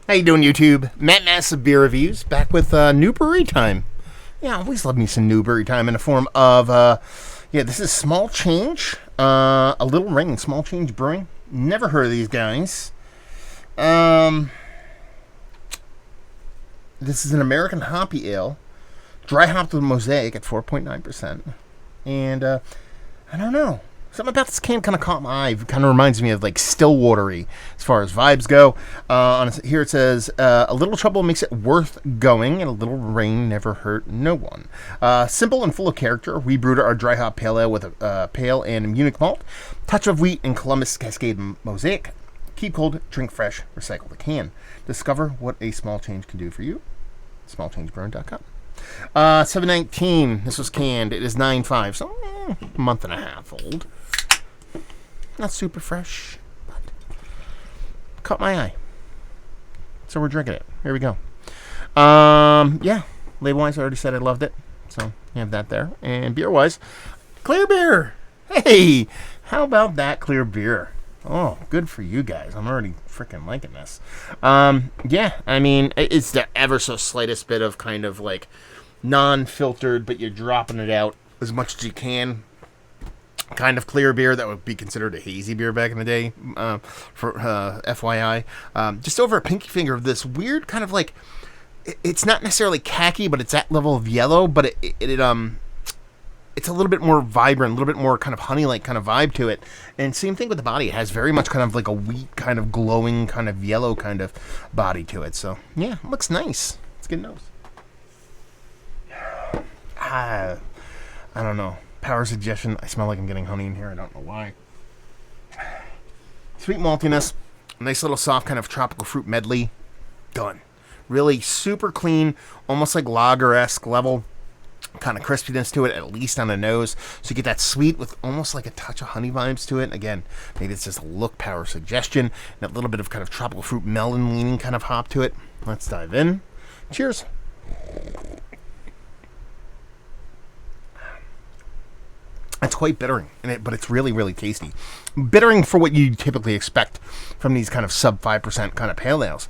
How you doing, YouTube? Matt Massive Beer Reviews, back with new brewery time. Yeah, I always love me some new brewery time in the form of, this is Small Change, A Little Rain, Small Change Brewing. Never heard of these guys. This is an American hoppy ale, dry hopped with Mosaic at 4.9%. And, I don't know. Something about this can kind of caught my eye. It kind of reminds me of like Stillwatery as far as vibes go. Here it says, a little trouble makes it worth going, and a little rain never hurt no one. Simple and full of character, we brewed our dry hop pale ale with a pale and Munich malt, touch of wheat and Columbus Cascade Mosaic. Keep cold, drink fresh, recycle the can. Discover what a small change can do for you. SmallChangeBrewing.com. 7/19. This was canned. It is 9.5, so a month and a half old. Not super fresh, but caught my eye. So we're drinking it. Here we go. Label-wise, I already said I loved it. So you have that there. And beer-wise, clear beer. Hey, how about that clear beer? Oh, good for you guys. I'm already freaking liking this. It's the ever so slightest bit of kind of like non-filtered, but you're dropping it out as much as you can. Kind of clear beer that would be considered a hazy beer back in the day, for FYI. Just over a pinky finger of this weird kind of like, it's not necessarily khaki, but it's that level of yellow, but it's a little bit more vibrant, a little bit more kind of honey-like kind of vibe to it. And same thing with the body. It has very much kind of like a wheat kind of glowing kind of yellow kind of body to it. So, yeah, it looks nice. It's good nose. I don't know. Power suggestion. I smell like I'm getting honey in here. I don't know why. Sweet maltiness. Nice little soft kind of tropical fruit medley. Done. Really super clean. Almost like lager-esque level. Kind of crispiness to it, at least on the nose. So you get that sweet with almost like a touch of honey vibes to it. Again, maybe it's just a look power suggestion. And a little bit of kind of tropical fruit melon leaning kind of hop to it. Let's dive in. Cheers. It's quite bittering, but it's really, really tasty. Bittering for what you typically expect from these kind of sub 5% kind of pale ales.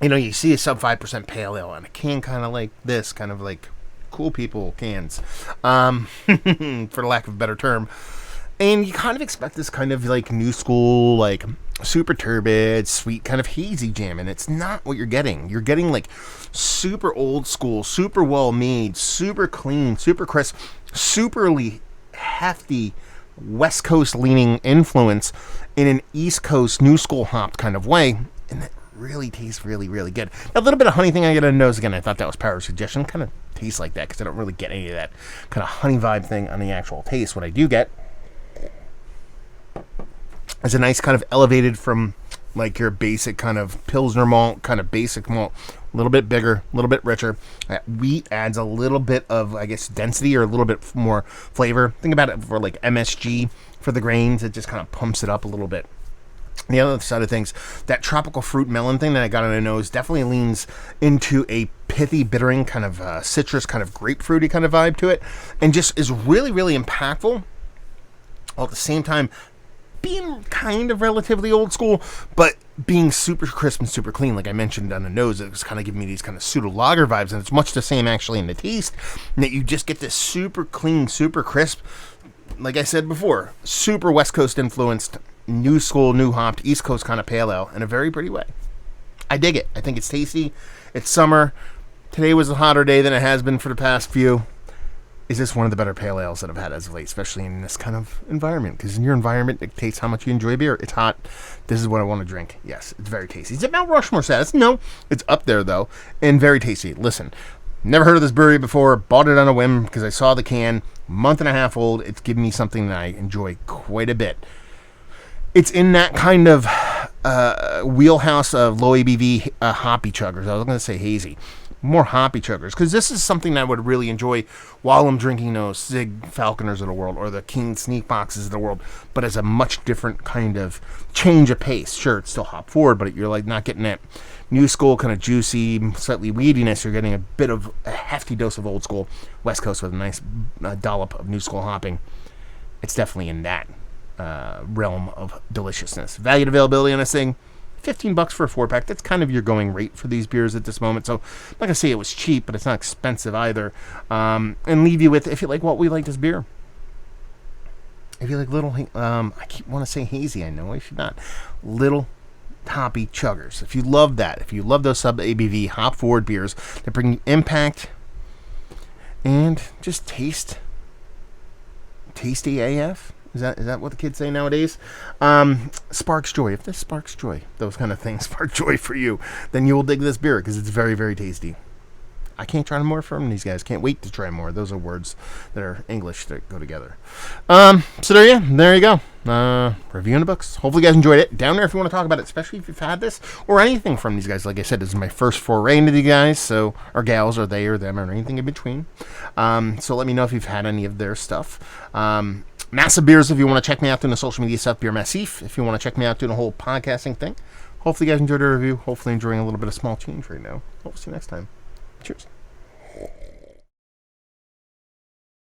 You know, you see a sub 5% pale ale on a can kind of like this, kind of like cool people cans, for the lack of a better term. And you kind of expect this kind of like new school, like super turbid, sweet kind of hazy jam, and it's not what you're getting. You're getting like super old school, super well made, super clean, super crisp, superly hefty West Coast leaning influence in an East Coast new school hopped kind of way, and that really tastes really, really good. A little bit of honey thing I get on the nose again. I thought that was power suggestion. Kind of tastes like that because I don't really get any of that kind of honey vibe thing on the actual taste. What I do get is a nice kind of elevated from like your basic kind of Pilsner malt, kind of basic malt, a little bit bigger, a little bit richer. That wheat adds a little bit of, I guess, density or a little bit more flavor. Think about it for like MSG for the grains. It just kind of pumps it up a little bit. The other side of things, that tropical fruit melon thing that I got on the nose definitely leans into a pithy, bittering kind of citrus, kind of grapefruity kind of vibe to it, and just is really, really impactful. While at the same time, being kind of relatively old school, but being super crisp and super clean, like I mentioned on the nose, it was kind of giving me these kind of pseudo lager vibes, and it's much the same actually in the taste, and that you just get this super clean, super crisp, like I said before, super West Coast influenced, new school, new hopped, East Coast kind of pale ale in a very pretty way. I dig it. I think it's tasty. It's summer. Today was a hotter day than it has been for the past few. Is this one of the better pale ales that I've had as of late, especially in this kind of environment? Because in your environment, it dictates how much you enjoy beer. It's hot. This is what I want to drink. Yes, it's very tasty. Is it Mount Rushmore status? No. It's up there, though, and very tasty. Listen, never heard of this brewery before. Bought it on a whim because I saw the can. Month and a half old. It's given me something that I enjoy quite a bit. It's in that kind of wheelhouse of low ABV hoppy chuggers. I was going to say hazy. More hoppy chuggers, because this is something that I would really enjoy while I'm drinking those Sig Falconers of the world or the King Sneak Boxes of the world, but as a much different kind of change of pace. Sure, it's still hop forward, but you're like not getting that new school kind of juicy, slightly weediness. You're getting a bit of a hefty dose of old school West Coast with a nice dollop of new school hopping. It's definitely in that realm of deliciousness. Value and availability on this thing, $15 for a 4-pack. That's kind of your going rate for these beers at this moment. So I'm not going to say it was cheap, but it's not expensive either. And leave you with, if you like what we like this beer. If you like little, I keep want to say hazy, I know I should not. Little hoppy chuggers. If you love that, if you love those sub-ABV hop-forward beers that bring you impact and just tasty AF. Is that what the kids say nowadays? Sparks joy. If this sparks joy, those kind of things spark joy for you, then you will dig this beer because it's very, very tasty. I can't try more from these guys. Can't wait to try more. Those are words that are English that go together. So there you go. Reviewing the books. Hopefully you guys enjoyed it. Down there if you want to talk about it, especially if you've had this or anything from these guys. Like I said, this is my first foray into these guys, so or gals, or they or them, or anything in between. So let me know if you've had any of their stuff. Massive Beers if you want to check me out doing the social media stuff. Beer Massif if you want to check me out doing the whole podcasting thing. Hopefully you guys enjoyed the review. Hopefully enjoying a little bit of small change right now. Hope to see you next time. Cheers.